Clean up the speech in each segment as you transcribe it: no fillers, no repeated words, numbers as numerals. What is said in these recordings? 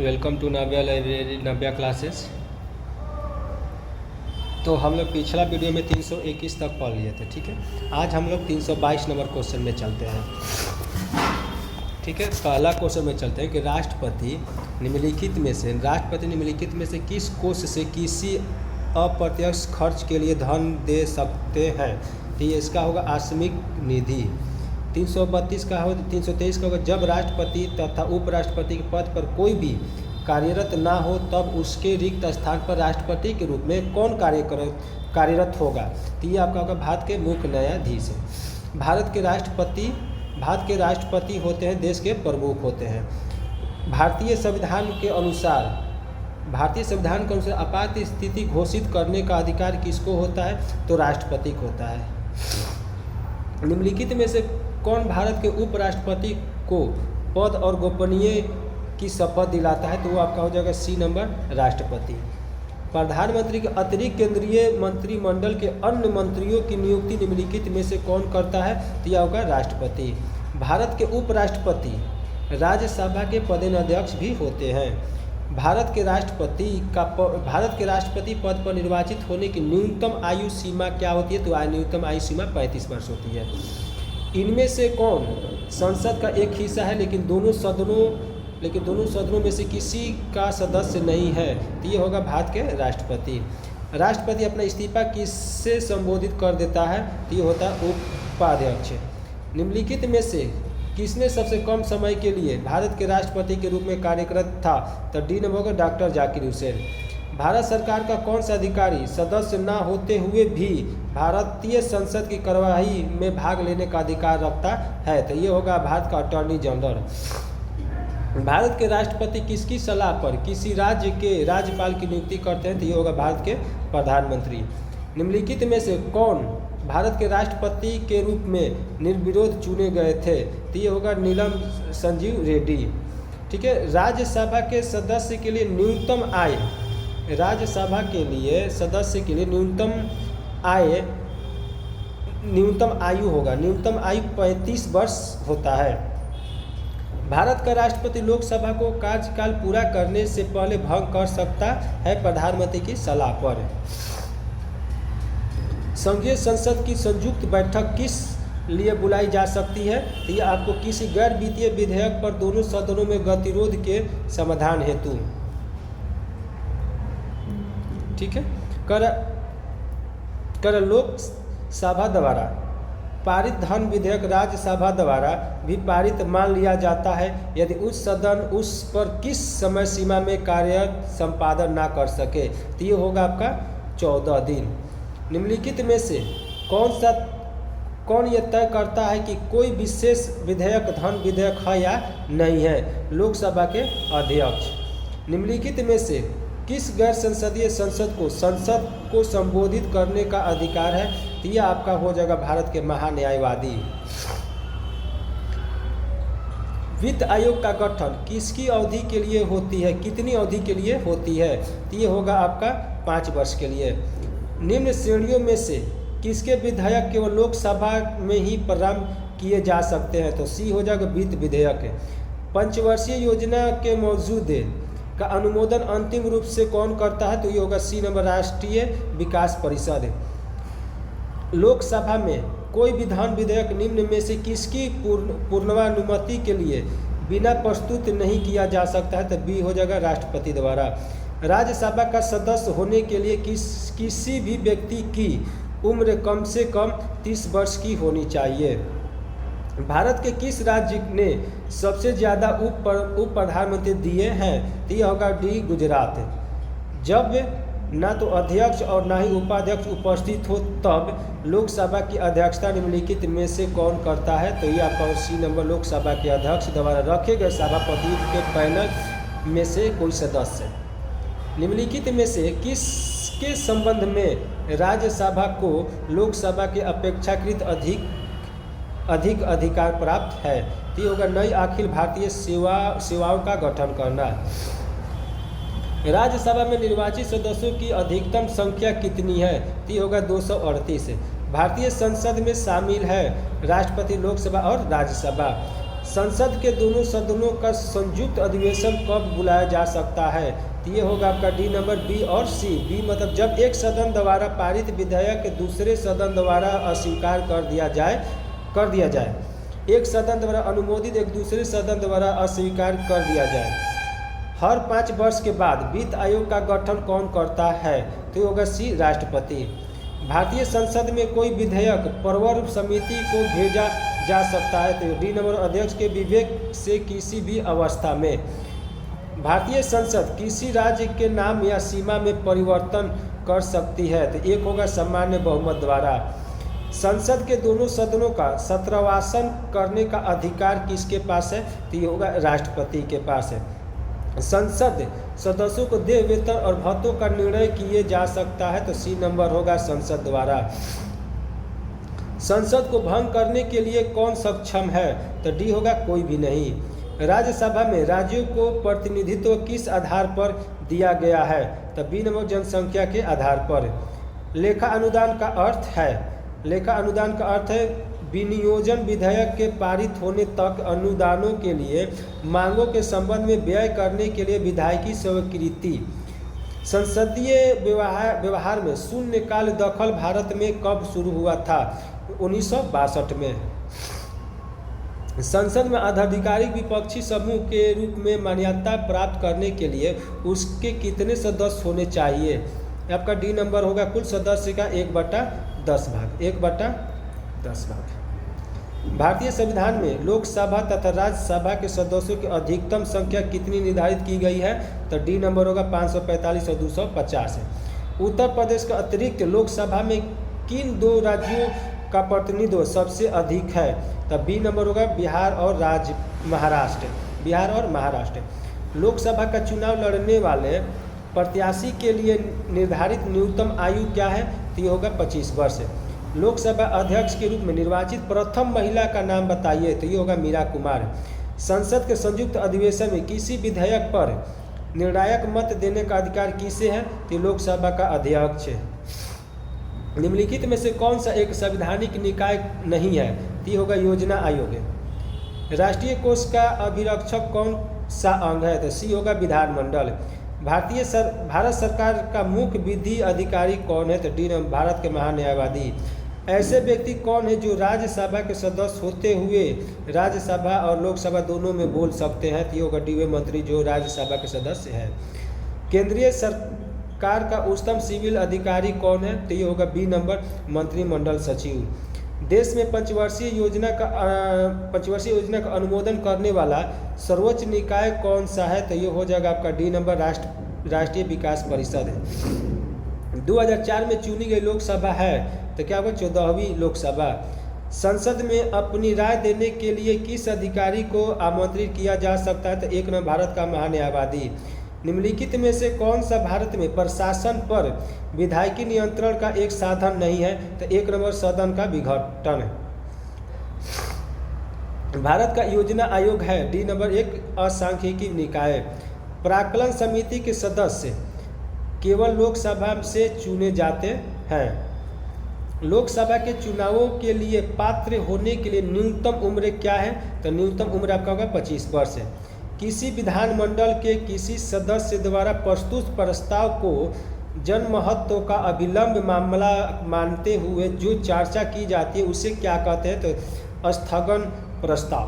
Welcome to Navya library Navya classes. तो हम लोग पिछला वीडियो में 321 तक पढ़ लिए थे, ठीक है। आज हम लोग 322 नंबर क्वेश्चन में चलते हैं, ठीक है। पहला क्वेश्चन में चलते हैं कि राष्ट्रपति निम्नलिखित में से किस कोष से किसी अप्रत्यक्ष खर्च के लिए धन दे सकते हैं। तो ये इसका होगा आकस्मिक निधि। 332 का हो 323 का होगा जब राष्ट्रपति तथा उपराष्ट्रपति के पद पर कोई भी कार्यरत ना हो तब उसके रिक्त स्थान पर राष्ट्रपति के रूप में कौन कार्यरत होगा। तो ये आपका होगा भारत के मुख्य न्यायाधीश है। भारत के राष्ट्रपति होते हैं, देश के प्रमुख होते हैं। भारतीय संविधान के अनुसार आपात स्थिति घोषित करने का अधिकार किसको होता है, तो राष्ट्रपति को होता है। निम्नलिखित में से कौन भारत के उपराष्ट्रपति को पद और गोपनीय की शपथ दिलाता है, तो वो आपका हो जाएगा सी नंबर राष्ट्रपति। प्रधानमंत्री के अतिरिक्त केंद्रीय मंत्रिमंडल के अन्य मंत्रियों की नियुक्ति निम्नलिखित में से कौन करता है, तो यह होगा राष्ट्रपति। भारत के उपराष्ट्रपति राज्यसभा के पदेनाध्यक्ष भी होते हैं। भारत के राष्ट्रपति पद पर निर्वाचित होने की न्यूनतम आयु सीमा क्या होती है, तो न्यूनतम आयु सीमा 35 वर्ष होती है। इनमें से कौन संसद का एक हिस्सा है लेकिन दोनों सदनों में से किसी का सदस्य नहीं है, तो ये होगा भारत के राष्ट्रपति। राष्ट्रपति अपना इस्तीफा किससे संबोधित कर देता है, तो ये होता है उपाध्यक्ष। निम्नलिखित में से किसने सबसे कम समय के लिए भारत के राष्ट्रपति के रूप में कार्यरत था, तो डी नंबर होगा डॉक्टर जाकिर हुसैन। भारत सरकार का कौन सा अधिकारी सदस्य न होते हुए भी भारतीय संसद की कार्यवाही में भाग लेने का अधिकार रखता है, तो ये होगा भारत का अटॉर्नी जनरल। भारत के राष्ट्रपति किसकी सलाह पर किसी राज्य के राज्यपाल की नियुक्ति करते हैं, तो ये होगा भारत के प्रधानमंत्री। निम्नलिखित में से कौन भारत के राष्ट्रपति के रूप में निर्विरोध चुने गए थे, तो ये होगा नीलम संजीव रेड्डी, ठीक है। राज्यसभा के सदस्य के लिए न्यूनतम न्यूनतम आयु 35 वर्ष होता है। भारत का राष्ट्रपति लोकसभा को कार्यकाल पूरा करने से पहले भंग कर सकता है प्रधानमंत्री की सलाह पर। संघीय संसद की संयुक्त बैठक किस लिए बुलाई जा सकती है, तो यह आपको किसी गैर वित्तीय विधेयक पर दोनों सदनों में गतिरोध के समाधान हेतु, ठीक है। कर लोकसभा द्वारा पारित धन विधेयक राज्यसभा द्वारा भी पारित मान लिया जाता है यदि उच्च सदन उस पर किस समय सीमा में कार्य संपादन ना कर सके, तो ये होगा आपका 14 दिन। निम्नलिखित में से कौन यह तय करता है कि कोई विशेष विधेयक धन विधेयक है या नहीं है, लोकसभा के अध्यक्ष। निम्नलिखित में से किस गैर संसदीय संसद को संबोधित करने का अधिकार है, तो यह आपका हो जाएगा भारत के महान्यायवादी। वित्त आयोग का गठन किसकी अवधि के लिए होती है, कितनी अवधि के लिए होती है, तो ये होगा आपका 5 वर्ष के लिए। निम्न श्रेणियों में से किसके विधेयक केवल लोकसभा में ही प्रारंभ किए जा सकते हैं, तो सी हो जाएगा वित्त विधेयक। पंचवर्षीय योजना के मौजूदे का अनुमोदन अंतिम रूप से कौन करता है, तो ये होगा सी नंबर राष्ट्रीय विकास परिषद। लोकसभा में कोई भी धन विधेयक निम्न में से किसकी पूर्वानुमति के लिए बिना प्रस्तुत नहीं किया जा सकता है, तो बी हो जाएगा राष्ट्रपति द्वारा। राज्यसभा का सदस्य होने के लिए किसी भी व्यक्ति की उम्र कम से कम 30 वर्ष की होनी चाहिए। भारत के किस राज्य ने सबसे ज़्यादा उप प्रधानमंत्री दिए हैं, तो यह होगा डी गुजरात। जब ना तो अध्यक्ष और ना ही उपाध्यक्ष उपस्थित हो तब लोकसभा की अध्यक्षता निम्नलिखित में से कौन करता है, तो ये आपका सी नंबर लोकसभा के अध्यक्ष द्वारा रखे गए सभापति के पैनल में से कोई सदस्य। निम्नलिखित में से किसके संबंध में राज्यसभा को लोकसभा के अपेक्षाकृत अधिक अधिकार प्राप्त है, तो ये होगा नई अखिल भारतीय सेवाओं का गठन करना। राज्यसभा में निर्वाचित सदस्यों की अधिकतम संख्या कितनी है, तो ये होगा 238। भारतीय संसद में शामिल है राष्ट्रपति, लोकसभा और राज्यसभा। संसद के दोनों सदनों का संयुक्त अधिवेशन कब बुलाया जा सकता है? तो ये होगा आपका डी नंबर, बी और सी। बी मतलब जब एक सदन द्वारा पारित विधेयक दूसरे सदन द्वारा अस्वीकार कर दिया जाए, एक सदन द्वारा अनुमोदित एक दूसरे सदन द्वारा अस्वीकार कर दिया जाए। हर 5 वर्ष के बाद वित्त आयोग का गठन कौन करता है? तो ये होगा सी, राष्ट्रपति। भारतीय संसद में कोई विधेयक प्रवर समिति को भेजा जा सकता है? तो डी नंबर, अध्यक्ष के विवेक से किसी भी अवस्था में। भारतीय संसद किसी राज्य के नाम या सीमा में परिवर्तन कर सकती है? तो एक होगा सामान्य बहुमत द्वारा। संसद के दोनों सदनों का सत्रवासन करने का अधिकार किसके पास है? तो ये होगा राष्ट्रपति के पास है। संसद सदस्यों को देय वेतन और भत्तों का निर्णय किए जा सकता है? तो सी नंबर होगा, संसद द्वारा। संसद को भंग करने के लिए कौन सक्षम है? तो डी होगा, कोई भी नहीं। राज्यसभा में राज्यों को प्रतिनिधित्व किस आधार पर दिया गया है? तो बी नंबर, जनसंख्या के आधार पर। लेखा अनुदान का अर्थ है विनियोजन विधेयक के पारित होने तक अनुदानों के लिए मांगों के संबंध में व्यय करने के लिए विधायकी स्वीकृति। संसदीय व्यवहार में शून्यकाल दखल भारत में कब शुरू हुआ था? 1962 में। संसद में आधिकारिक विपक्षी समूह के रूप में मान्यता प्राप्त करने के लिए उसके कितने सदस्य होने चाहिए? आपका डी नंबर होगा, कुल सदस्य का 1/10 भाग, 1/10 भाग। भारतीय संविधान में लोकसभा तथा राज्यसभा के सदस्यों की अधिकतम संख्या कितनी निर्धारित की गई है? तो डी नंबर होगा 545 और 250 है। उत्तर प्रदेश के अतिरिक्त लोकसभा में किन 2 राज्यों का प्रतिनिधित्व सबसे अधिक है? तो बी नंबर होगा, बिहार और महाराष्ट्र। लोकसभा का चुनाव लड़ने वाले प्रत्याशी के लिए निर्धारित न्यूनतम आयु क्या है? तो ये होगा 25 वर्ष। लोकसभा अध्यक्ष के रूप में निर्वाचित प्रथम महिला का नाम बताइए? तो ये होगा मीरा कुमार। संसद के संयुक्त अधिवेशन में किसी विधेयक पर निर्णायक मत देने का अधिकार किसे है? तो लोकसभा का अध्यक्ष है। निम्नलिखित में से कौन सा एक संवैधानिक निकाय नहीं है? तो ये होगा योजना आयोग। राष्ट्रीय कोष का अभिरक्षक कौन सा अंग है? तो सी होगा, विधानमंडल। भारत सरकार का मुख्य विधि अधिकारी कौन है? तो डी नंबर, भारत के महान्यायवादी। ऐसे व्यक्ति कौन है जो राज्यसभा के सदस्य होते हुए राज्यसभा और लोकसभा दोनों में बोल सकते हैं? तो ये होगा डी मंत्री, जो राज्यसभा के सदस्य है। केंद्रीय सरकार का उच्चतम सिविल अधिकारी कौन है? तो ये होगा बी नंबर, मंत्रिमंडल सचिव। देश में पंचवर्षीय योजना का अनुमोदन करने वाला सर्वोच्च निकाय कौन सा है? तो ये हो जाएगा आपका डी नंबर, राष्ट्रीय विकास परिषद है। 2004 में चुनी गई लोकसभा है तो क्या होगा, 14वीं लोकसभा। संसद में अपनी राय देने के लिए किस अधिकारी को आमंत्रित किया जा सकता है? तो एक नंबर, भारत का महान्यायवादी। निम्नलिखित में से कौन सा भारत में प्रशासन पर विधायकी नियंत्रण का एक साधन नहीं है? तो एक नंबर, सदन का विघटन है। भारत का योजना आयोग है डी नंबर, एक असांख्यिकी निकाय। प्राक्कलन समिति के सदस्य केवल लोकसभा से चुने जाते हैं। लोकसभा के चुनावों के लिए पात्र होने के लिए न्यूनतम उम्र क्या है? तो न्यूनतम उम्र आपका होगा 25 वर्ष है। किसी विधानमंडल के किसी सदस्य द्वारा प्रस्तुत प्रस्ताव को जनमहत्व का अभिलंब मामला मानते हुए जो चर्चा की जाती है उसे क्या कहते हैं? तो स्थगन प्रस्ताव।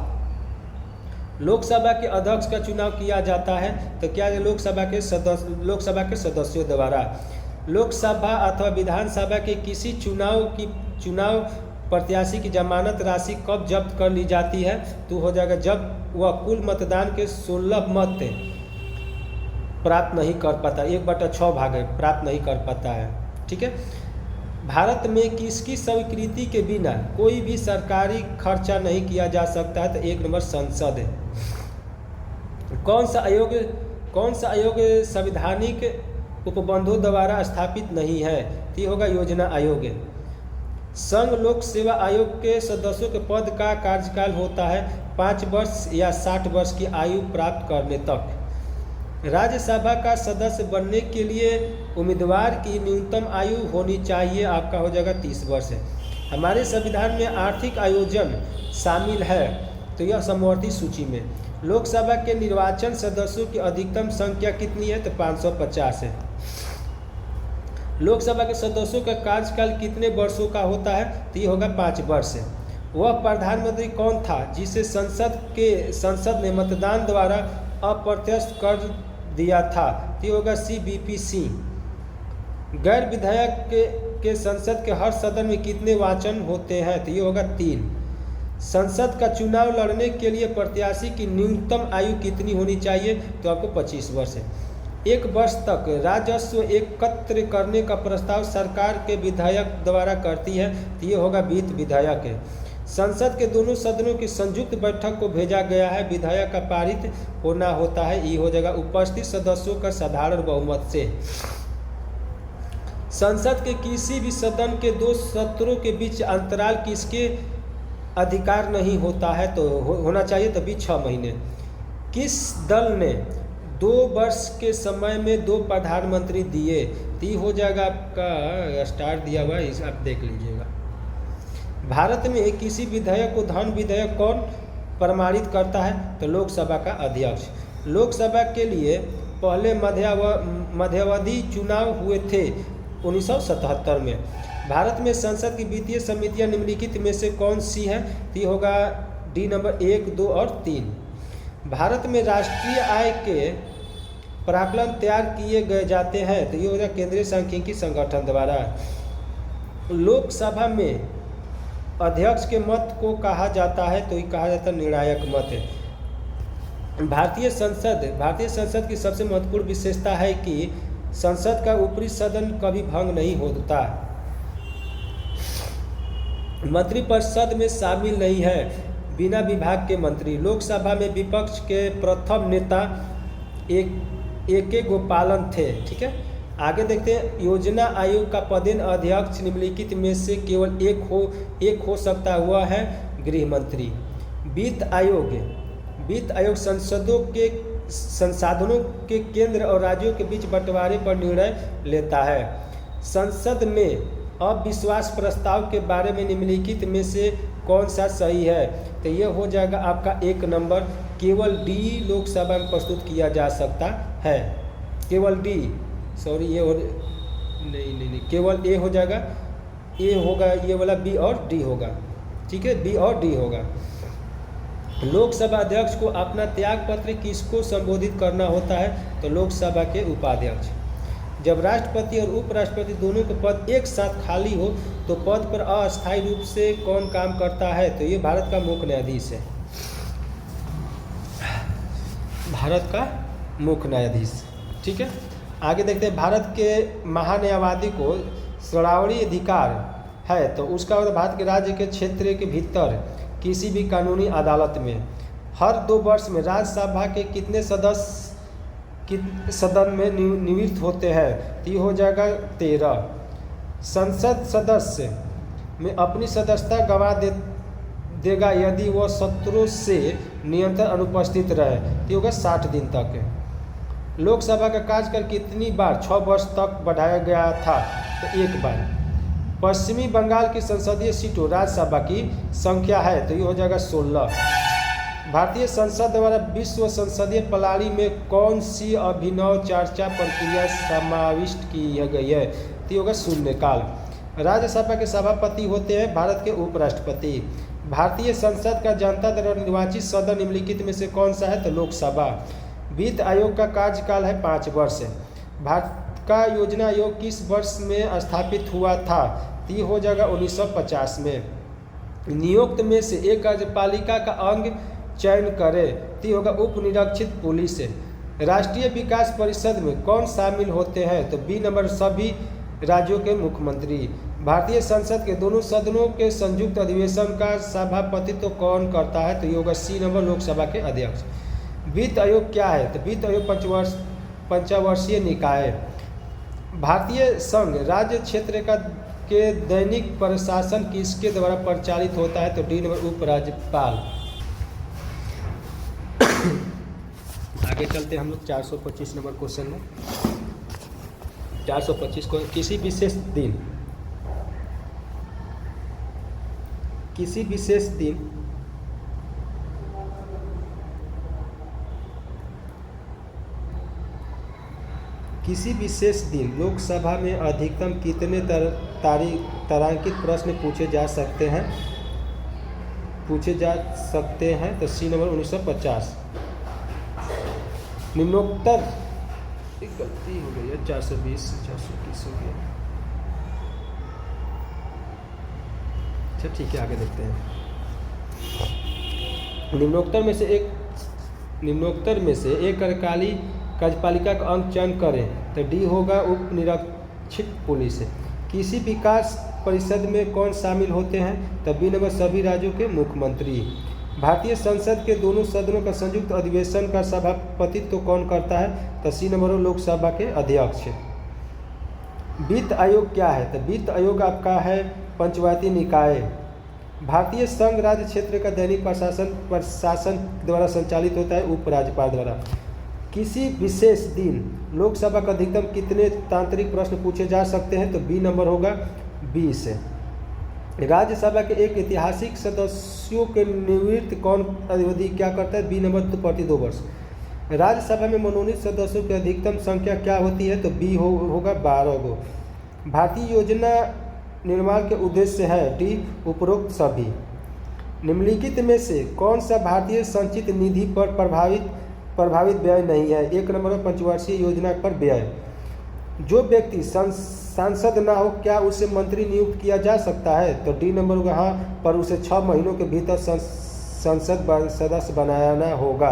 लोकसभा के अध्यक्ष का चुनाव किया जाता है तो क्या है? लोकसभा के सदस्यों द्वारा। लोकसभा अथवा विधानसभा के किसी चुनाव प्रत्याशी की जमानत राशि कब जब्त कर ली जाती है? तो हो जाएगा जब वह कुल मतदान के 16 मत प्राप्त नहीं कर पाता, 1/6 भाग है, प्राप्त नहीं कर पाता है। ठीक है। भारत में किसकी स्वीकृति के बिना कोई भी सरकारी खर्चा नहीं किया जा सकता है? तो एक नंबर, संसद है। कौन सा आयोग संवैधानिक उपबंधों द्वारा स्थापित नहीं है? तो होगा योजना आयोग। संघ लोक सेवा आयोग के सदस्यों के पद का कार्यकाल होता है 5 वर्ष या 60 वर्ष की आयु प्राप्त करने तक। राज्यसभा का सदस्य बनने के लिए उम्मीदवार की न्यूनतम आयु होनी चाहिए, आपका हो जाएगा 30 वर्ष है। हमारे संविधान में आर्थिक आयोजन शामिल है, तो तो यह समवर्ती सूची में। लोकसभा के निर्वाचन सदस्यों की अधिकतम संख्या कितनी है? तो 550 है। लोकसभा के सदस्यों का कार्यकाल कितने वर्षों का होता है? तो ये होगा 5 वर्ष है। वह प्रधानमंत्री कौन था जिसे संसद ने मतदान द्वारा अप्रत्यक्ष कर दिया था? तो ये होगा CVP सिंह। गैर विधायक के संसद के हर सदन में कितने वाचन होते हैं? तो ये होगा 3। संसद का चुनाव लड़ने के लिए प्रत्याशी की न्यूनतम आयु कितनी होनी चाहिए? तो आपको 25 वर्ष है। 1 वर्ष तक राजस्व एकत्र करने का प्रस्ताव सरकार के विधायक द्वारा करती है, तो ये होगा वित्त विधायक है। संसद के दोनों सदनों की संयुक्त बैठक को भेजा गया है, विधायक का पारित होना होता है, ये हो जाएगा उपस्थित सदस्यों का साधारण बहुमत से। संसद के किसी भी सदन के 2 सत्रों के बीच अंतराल किसके अधिकार नहीं होता है? तो होना चाहिए, तभी 6 महीने। किस दल ने 2 वर्ष के समय में 2 प्रधानमंत्री दिए? तो ये हो जाएगा आपका स्टार दिया हुआ, इस आप देख लीजिएगा। भारत में किसी विधेयक को धन विधेयक कौन प्रमाणित करता है? तो लोकसभा का अध्यक्ष। लोकसभा के लिए पहले मध्यावधि चुनाव हुए थे 1977 में। भारत में संसद की वित्तीय समितियां निम्नलिखित में से कौन सी हैं? तो ये होगा डी नंबर 1, 2 और 3। भारत में राष्ट्रीय आय के प्राकलन तैयार किए गए जाते हैं, तो ये होगा केंद्रीय सांख्यिकी संगठन द्वारा। लोकसभा में अध्यक्ष के मत को कहा जाता है, तो ये कहा जाता है निर्णायक मत है। भारतीय संसद की सबसे महत्वपूर्ण विशेषता है कि संसद का ऊपरी सदन कभी भंग नहीं होता, मंत्रिपरिषद में शामिल नहीं है बिना विभाग के मंत्री। लोकसभा में विपक्ष के प्रथम नेता AK गोपालन थे। ठीक है, आगे देखते हैं। योजना आयोग का पदेन अध्यक्ष निम्नलिखित में से केवल एक हो सकता हुआ है गृह मंत्री। वित्त आयोग संसाधनों के केंद्र और राज्यों के बीच बंटवारे पर निर्णय लेता है। संसद में अविश्वास प्रस्ताव के बारे में निम्नलिखित में से कौन सा सही है? तो ये हो जाएगा आपका 1 नंबर, केवल D लोकसभा में प्रस्तुत किया जा सकता है, केवल D। सॉरी, ये हो नहीं, केवल A हो जाएगा, A होगा, ये वाला B और D होगा। ठीक है, B और D होगा। लोकसभा अध्यक्ष को अपना त्याग पत्र किसको संबोधित करना होता है? तो लोकसभा के उपाध्यक्ष। जब राष्ट्रपति और उपराष्ट्रपति दोनों के पद एक साथ खाली हो तो पद पर अस्थायी रूप से कौन काम करता है? तो ये भारत का मुख्य न्यायाधीश है, भारत का मुख्य न्यायाधीश। ठीक है, आगे देखते हैं। भारत के महान्यायवादी को श्रावणी अधिकार है, तो उसका मतलब भारत के राज्य के क्षेत्र के भीतर किसी भी कानूनी अदालत में हर 2 वर्ष में राज्यसभा के कितने सदस्य सदन में नियुक्त होते हैं? तो ये हो जाएगा 13। संसद सदस्य में अपनी सदस्यता गंवा देगा यदि वह सत्रों से निरंतर अनुपस्थित रहे, तो ये होगा 60 दिन तक। लोकसभा का कार्यकाल कितनी बार 6 वर्ष तक बढ़ाया गया था? तो 1 बार। पश्चिमी बंगाल की संसदीय सीटों राज्यसभा की संख्या है, तो ये हो जाएगा 16। भारतीय संसद द्वारा विश्व संसदीय प्रणाली में कौन सी अभिनव चर्चा प्रक्रिया समाविष्ट की गई है? तो होगा शून्यकाल। राज्यसभा के सभापति होते हैं भारत के उपराष्ट्रपति। भारतीय संसद का जनता द्वारा निर्वाचित सदन निम्नलिखित में से कौन सा है? तो लोकसभा। वित्त आयोग का कार्यकाल है 5 वर्ष। भारत का योजना आयोग किस वर्ष में स्थापित हुआ था? तो ये हो जाएगा 1950 में। नियुक्त में से एक कार्यपालिका का अंग चयन करें, तो होगा उप निरीक्षक पुलिस। राष्ट्रीय विकास परिषद में कौन शामिल होते हैं? तो B नंबर सभी राज्यों के मुख्यमंत्री। भारतीय संसद के दोनों सदनों के संयुक्त अधिवेशन का सभापतित्व तो कौन करता है? तो ये होगा C नंबर लोकसभा के अध्यक्ष। वित्त आयोग क्या है? तो वित्त आयोग पंचवर्षीय निकाय। भारतीय संघ राज्य क्षेत्र के दैनिक प्रशासन किसके द्वारा परिचालित होता है? तो D नंबर उपराज्यपाल। आगे चलते हम लोग 425 नंबर क्वेश्चन में। 425 को किसी विशेष दिन किसी विशेष दिन लोकसभा में अधिकतम कितने तारांकित प्रश्न पूछे जा सकते हैं? तो सी नंबर 1950। निम्नोत्तर, एक गलती हो गई है, 420 से 421 हो गया। अच्छा ठीक है, आगे देखते हैं। निम्नोत्तर में से एक कार्यपालिका का अंक चयन करें। तो डी होगा उप निरीक्षक पुलिस। किसी विकास परिषद में कौन शामिल होते हैं? तो बी नंबर सभी राज्यों के मुख्यमंत्री। भारतीय संसद के दोनों सदनों का संयुक्त अधिवेशन का सभापतित्व तो कौन करता है? तो सी नंबर लोकसभा के अध्यक्ष। वित्त आयोग क्या है? तो वित्त आयोग आपका है पंचायती निकाय। भारतीय संघ राज्य क्षेत्र का दैनिक प्रशासन द्वारा संचालित होता है उपराज्यपाल द्वारा। किसी विशेष दिन लोकसभा का अधिकतम कितने तांत्रिक प्रश्न पूछे जा सकते हैं? तो बी नंबर होगा 20। राज्यसभा के एक ऐतिहासिक सदस्यों के निवृत्त कौन अवधि क्या करता है? बी नंबर प्रति 2 वर्ष। राज्यसभा में मनोनीत सदस्यों की अधिकतम संख्या क्या होती है? तो बी होगा 12 गो। भारतीय योजना निर्माण के उद्देश्य है डी उपरोक्त सभी। निम्नलिखित में से कौन सा भारतीय संचित निधि पर प्रभावित व्यय नहीं है? एक नंबर पंचवर्षीय योजना पर व्यय। जो व्यक्ति सांसद ना हो क्या उसे मंत्री नियुक्त किया जा सकता है? तो डी नंबर होगा हाँ, पर उसे 6 महीनों के भीतर संसद सदस्य बनाना होगा।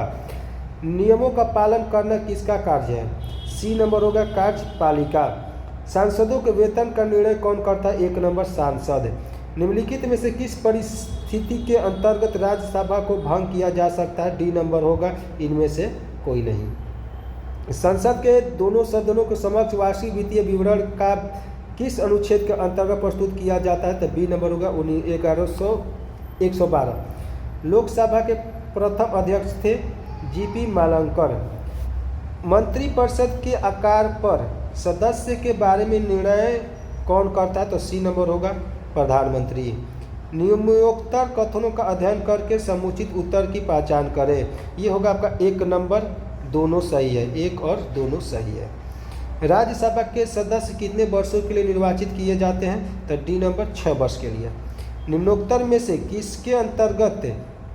नियमों का पालन करना किसका कार्य है? सी नंबर होगा कार्यपालिका। सांसदों के वेतन का निर्णय कौन करता है? एक नंबर सांसद। निम्नलिखित में से किस परिस्थिति के अंतर्गत राज्यसभा को भंग किया जा सकता है? डी नंबर होगा इनमें से कोई नहीं। संसद के दोनों सदनों के समक्ष वार्षिक वित्तीय विवरण का किस अनुच्छेद के अंतर्गत प्रस्तुत किया जाता है? तो बी नंबर होगा 112। लोकसभा के प्रथम अध्यक्ष थे जीपी मालंकर। मंत्रिपरिषद के आकार पर सदस्य के बारे में निर्णय कौन करता है? तो सी नंबर होगा प्रधानमंत्री। निम्नोक्तर कथनों का अध्ययन करके समुचित उत्तर की पहचान करें। ये होगा आपका एक नंबर, दोनों सही है, एक और दोनों सही है। राज्यसभा के सदस्य कितने वर्षों के लिए निर्वाचित किए जाते हैं? तो डी नंबर 6 वर्ष के लिए। निम्नोक्तर में से किसके अंतर्गत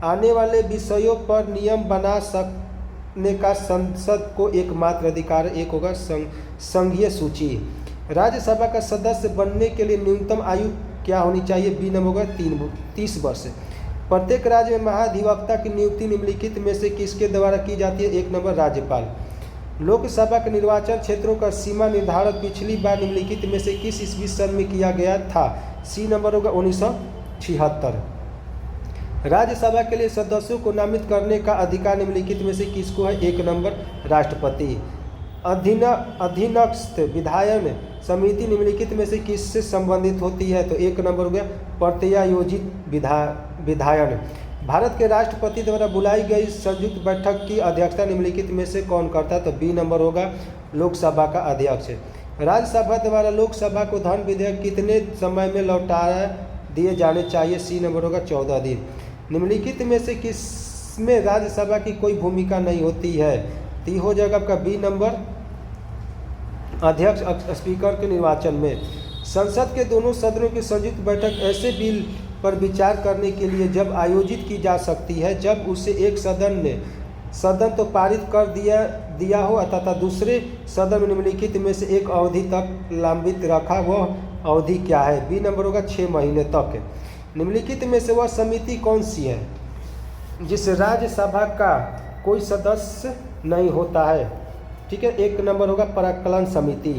आने वाले विषयों पर नियम बना सकने का संसद को एकमात्र अधिकार? एक होगा संघीय सूची। राज्यसभा का सदस्य बनने के लिए न्यूनतम आयु क्या होनी चाहिए? बी नंबर होगा 30 वर्ष। प्रत्येक राज्य में महाधिवक्ता की नियुक्ति निम्नलिखित में से किसके द्वारा की जाती है? एक नंबर राज्यपाल। लोकसभा के निर्वाचन क्षेत्रों का सीमा निर्धारण पिछली बार निम्नलिखित में से किस ईस्वी सन में किया गया था? सी नंबर होगा 1976। राज्यसभा के लिए सदस्यों को नामित करने का अधिकार निम्नलिखित में से किसको है? एक नंबर राष्ट्रपति। अधीनस्थ विधायन समिति निम्नलिखित में से किससे संबंधित होती है? तो एक नंबर हो गया प्रत्यायोजित विधायन। भारत के राष्ट्रपति द्वारा बुलाई गई संयुक्त बैठक की अध्यक्षता निम्नलिखित में से कौन करता है? तो बी नंबर होगा लोकसभा का अध्यक्ष। राज्यसभा द्वारा लोकसभा को धन विधेयक कितने समय में लौटा दिए जाने चाहिए? सी नंबर होगा 14 दिन। निम्नलिखित में से किसमें राज्यसभा की कोई भूमिका नहीं होती है? तो हो जाएगा आपका बी नंबर अध्यक्ष स्पीकर के निर्वाचन में। संसद के दोनों सदनों की संयुक्त बैठक ऐसे बिल पर विचार करने के लिए जब आयोजित की जा सकती है जब उसे एक सदन ने तो पारित कर दिया हो तथा दूसरे सदन में निम्नलिखित में से एक अवधि तक लंबित रखा। वह अवधि क्या है? बी नंबर होगा 6 महीने तक। निम्नलिखित में से वह समिति कौन सी है जिस राज्यसभा का कोई सदस्य नहीं होता है? ठीक है, एक नंबर होगा प्राक्कलन समिति।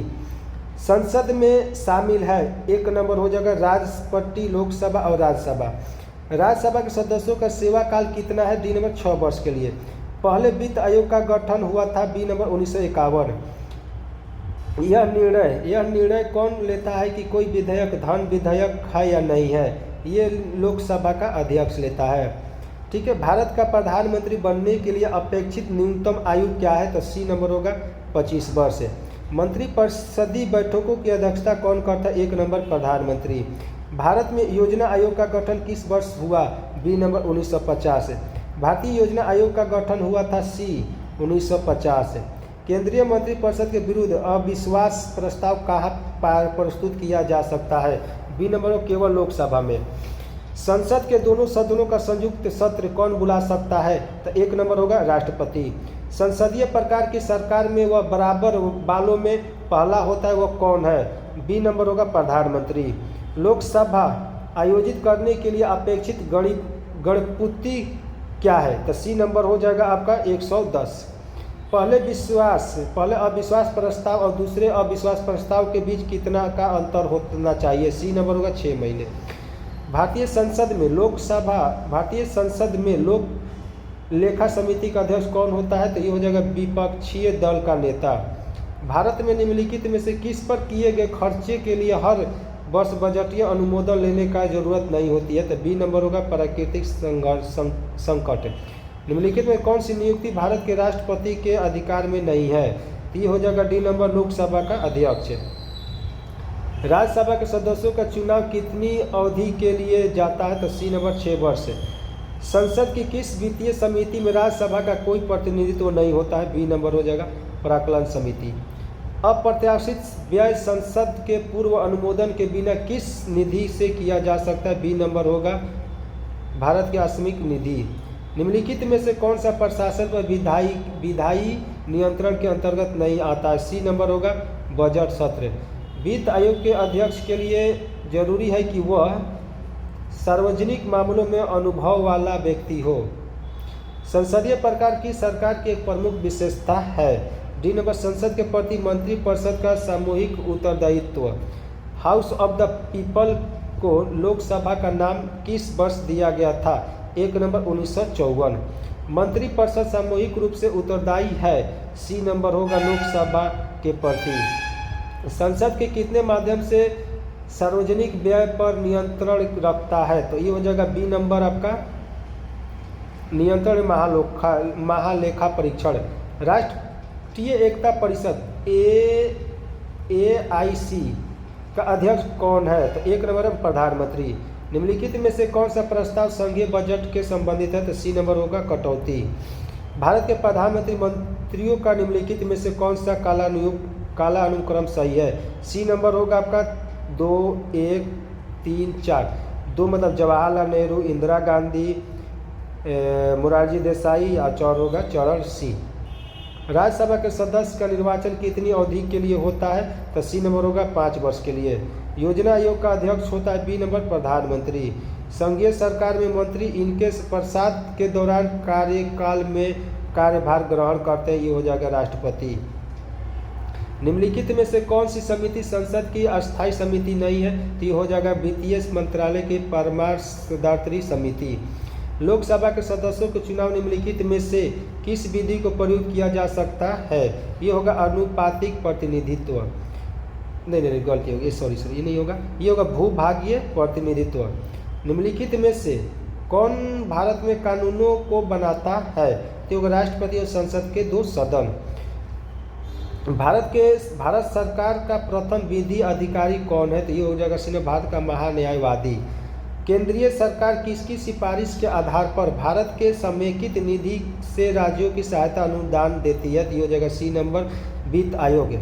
संसद में शामिल है, एक नंबर हो जाएगा राष्ट्रपति, लोकसभा और राज्यसभा। राज्यसभा के सदस्यों का सेवा काल कितना है? डी नंबर 6 वर्ष के लिए। पहले वित्त आयोग का गठन हुआ था? B number 1951। यह निर्णय कौन लेता है कि कोई विधेयक धन विधेयक है या नहीं है? ये लोकसभा का अध्यक्ष लेता है। ठीक है, भारत का प्रधानमंत्री बनने के लिए अपेक्षित न्यूनतम आयु क्या है? तो सी नंबर होगा 25 वर्ष। मंत्रिपरिषदीय बैठकों की अध्यक्षता कौन करता है? एक नंबर प्रधानमंत्री। भारत में योजना आयोग का गठन किस वर्ष हुआ? B number 1950। भारतीय योजना आयोग का गठन हुआ था? सी 1950। केंद्रीय मंत्रिपरिषद के विरुद्ध अविश्वास प्रस्ताव कहाँ प्रस्तुत किया जा सकता है? बी नंबर हो केवल लोकसभा में। संसद के दोनों सदनों का संयुक्त सत्र कौन बुला सकता है? तो एक नंबर होगा राष्ट्रपति। संसदीय प्रकार की सरकार में वह बराबर बालों में पहला होता है, वह कौन है? बी नंबर होगा प्रधानमंत्री। लोकसभा आयोजित करने के लिए अपेक्षित गणपूर्ति क्या है? तो सी नंबर हो जाएगा आपका 110। पहले अविश्वास प्रस्ताव और दूसरे अविश्वास प्रस्ताव के बीच कितना का अंतर होना चाहिए? सी नंबर होगा 6 महीने। भारतीय संसद में लोक लेखा समिति का अध्यक्ष कौन होता है? तो ये हो जाएगा विपक्षीय दल का नेता। भारत में निम्नलिखित में से किस पर किए गए खर्चे के लिए हर वर्ष बजटीय अनुमोदन लेने का जरूरत नहीं होती है? तो बी नंबर होगा प्राकृतिक संकट। निम्नलिखित में कौन सी नियुक्ति भारत के राष्ट्रपति के अधिकार में नहीं है? तो ये हो जाएगा डी नंबर लोकसभा का अध्यक्ष। राज्यसभा के सदस्यों का चुनाव कितनी अवधि के लिए जाता है? तो सी नंबर 6 वर्ष। संसद की किस वित्तीय समिति में राज्यसभा का कोई प्रतिनिधित्व नहीं होता है? बी नंबर हो जाएगा प्राक्कलन समिति। अप्रत्याशित व्यय संसद के पूर्व अनुमोदन के बिना किस निधि से किया जा सकता है? बी नंबर होगा भारत की आकस्मिक निधि। निम्नलिखित में से कौन सा प्रशासन पर विधायी नियंत्रण के अंतर्गत नहीं आता है? सी नंबर होगा बजट सत्र। वित्त आयोग के अध्यक्ष के लिए जरूरी है कि वह सार्वजनिक मामलों में अनुभव वाला व्यक्ति हो। संसदीय प्रकार की सरकार की एक प्रमुख विशेषता है। डी नंबर संसद के प्रति मंत्रिपरिषद का सामूहिक उत्तरदायित्व। हाउस ऑफ द पीपल को लोकसभा का नाम किस वर्ष दिया गया था? एक नंबर 1954। मंत्रिपरिषद सामूहिक रूप से उत्तरदायी है। सी नंबर होगा लोकसभा के प्रति। संसद के कितने माध्यम से सार्वजनिक व्यय पर नियंत्रण रखता है? तो ये हो जाएगा बी नंबर आपका नियंत्रण महालेखा परीक्षण। राष्ट्रीय एकता परिषद AIC का अध्यक्ष कौन है? तो एक नंबर है प्रधानमंत्री। निम्नलिखित में से कौन सा प्रस्ताव संघीय बजट के संबंधित है? तो सी नंबर होगा कटौती। भारत के प्रधानमंत्री मंत्रियों का निम्नलिखित में से कौन सा काला अनुक्रम सही है? सी नंबर होगा आपका 2, 1, 3, 4। 2 मतलब जवाहरलाल नेहरू, इंदिरा गांधी, मोरारजी देसाई और 4 होगा चरण सी। राज्यसभा के सदस्य का निर्वाचन कितनी अवधि के लिए होता है? तो सी नंबर होगा 5 वर्ष के लिए। योजना आयोग का अध्यक्ष होता है बी नंबर प्रधानमंत्री। संघीय सरकार में मंत्री इनके प्रसाद के दौरान कार्यकाल में कार्यभार ग्रहण करते हैं, ये हो जाएगा राष्ट्रपति। निम्नलिखित में से कौन सी समिति संसद की अस्थायी समिति नहीं है? तो ये हो जाएगा वित्तीय मंत्रालय की परामर्शदात्री समिति। लोकसभा के सदस्यों के चुनाव निम्नलिखित में से किस विधि को प्रयोग किया जा सकता है? ये होगा अनुपातिक प्रतिनिधित्व। नहीं गलती होगी, सॉरी ये नहीं होगा, ये होगा भूभागीय प्रतिनिधित्व। निम्नलिखित में से कौन भारत में कानूनों को बनाता है? तो होगा राष्ट्रपति और संसद के 2 सदन। भारत सरकार का प्रथम विधि अधिकारी कौन है? तो ये हो जाएगा सी भारत का महान्यायवादी। केंद्रीय सरकार किसकी सिफारिश के आधार पर भारत के समेकित निधि से राज्यों की सहायता अनुदान देती है? तो ये हो जाएगा सी नंबर वित्त आयोग।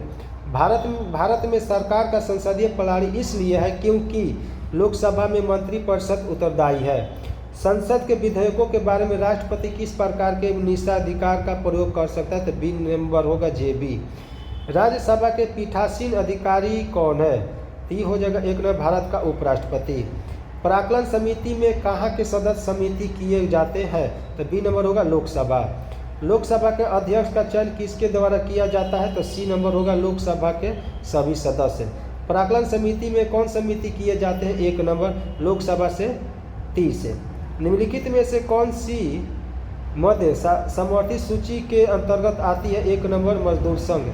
भारत में सरकार का संसदीय प्रणाली इसलिए है क्योंकि लोकसभा में मंत्रिपरिषद उत्तरदायी है। संसद के विधेयकों के बारे में राष्ट्रपति किस प्रकार के निषेधाधिकार का प्रयोग कर सकता है? तो बी नंबर होगा JB। राज्यसभा के पीठासीन अधिकारी कौन है? तो ये हो जाएगा एक नंबर भारत का उपराष्ट्रपति। प्राक्कलन समिति में कहाँ के सदस्य समिति किए जाते हैं? तो बी नंबर होगा लोकसभा। लोकसभा के अध्यक्ष का चयन किसके द्वारा किया जाता है? तो सी नंबर होगा लोकसभा के सभी सदस्य। प्राक्कलन समिति में कौन समिति किए जाते हैं? एक नंबर लोकसभा से 30 है। निम्नलिखित में से कौन सी मध्य समवर्ती सूची के अंतर्गत आती है? एक नंबर मजदूर संघ।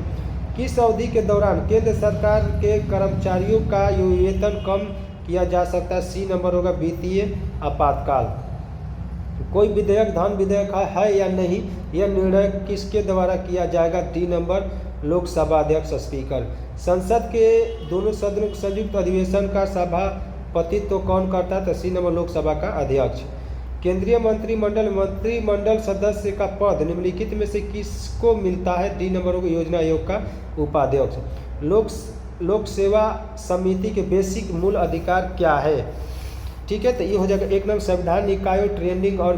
किस अवधि के दौरान केंद्र सरकार के कर्मचारियों का वेतन कम किया जा सकता है? सी नंबर होगा वित्तीय आपातकाल। कोई विधेयक धन विधेयक है या नहीं, यह निर्णय किसके द्वारा किया जाएगा? डी नंबर लोकसभा अध्यक्ष स्पीकर। संसद के दोनों सदनों के संयुक्त अधिवेशन का सभापतित्व कौन करता है? तो सी नंबर लोकसभा का अध्यक्ष। केंद्रीय मंत्रिमंडल सदस्य का पद निम्नलिखित में से किसको मिलता है? डी नंबर होगा योजना आयोग का उपाध्यक्ष। लोक सेवा समिति के बेसिक मूल अधिकार क्या है? ठीक है, तो ये हो जाएगा एक नंबर संविधान निकायों, ट्रेंडिंग और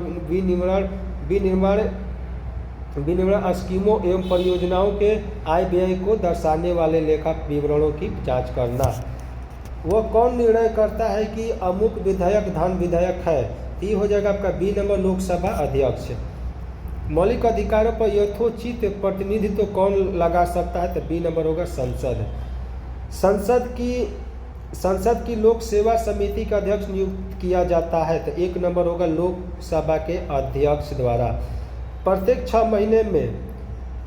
विनिर्माण स्कीमों एवं परियोजनाओं के आय व्यय को दर्शाने वाले लेखा विवरणों की जांच करना। वो कौन निर्णय करता है कि अमुक विधायक धन विधायक है? ये हो जाएगा आपका बी नंबर लोकसभा अध्यक्ष। मौलिक अधिकारों पर यथोचित प्रतिनिधित्व कौन लगा सकता है? तो बी नंबर होगा संसद। संसद की लोक सेवा समिति का अध्यक्ष नियुक्त किया जाता है, तो एक नंबर होगा लोकसभा के अध्यक्ष द्वारा। प्रत्येक 6 महीने में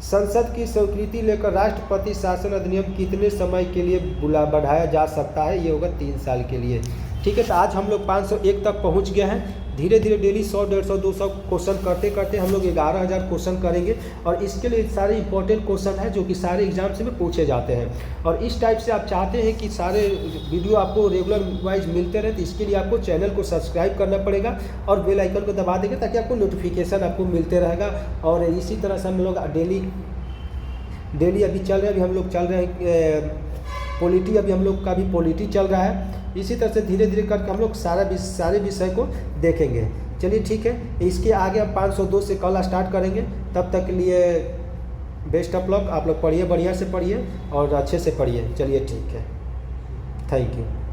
संसद की स्वीकृति लेकर राष्ट्रपति शासन अधिनियम कितने समय के लिए बढ़ाया जा सकता है? ये होगा 3 साल के लिए। ठीक है, तो आज हम लोग 501 तक पहुंच गए हैं। धीरे धीरे डेली 100, 150, 200 क्वेश्चन करते करते हम लोग 11,000 क्वेश्चन करेंगे और इसके लिए सारे इंपॉर्टेंट क्वेश्चन है जो कि सारे एग्जाम से में पूछे जाते हैं। और इस टाइप से आप चाहते हैं कि सारे वीडियो आपको रेगुलर वाइज मिलते रहे, तो इसके लिए आपको चैनल को सब्सक्राइब करना पड़ेगा और बेल आइकन को दबा देंगे ताकि आपको नोटिफिकेशन आपको मिलते रहेगा। और इसी तरह से हम लोग डेली अभी चल रहे हैं, अभी हम लोग चल रहे हैं पॉलिटी, अभी हम लोग का भी पॉलिटी चल रहा है। इसी तरह से धीरे धीरे करके हम लोग सारे विषय को देखेंगे। चलिए ठीक है, इसके आगे हम 502 से कल स्टार्ट करेंगे। तब तक के लिए बेस्ट ऑफ लक। आप लोग पढ़िए, बढ़िया से पढ़िए और अच्छे से पढ़िए। चलिए ठीक है, थैंक यू।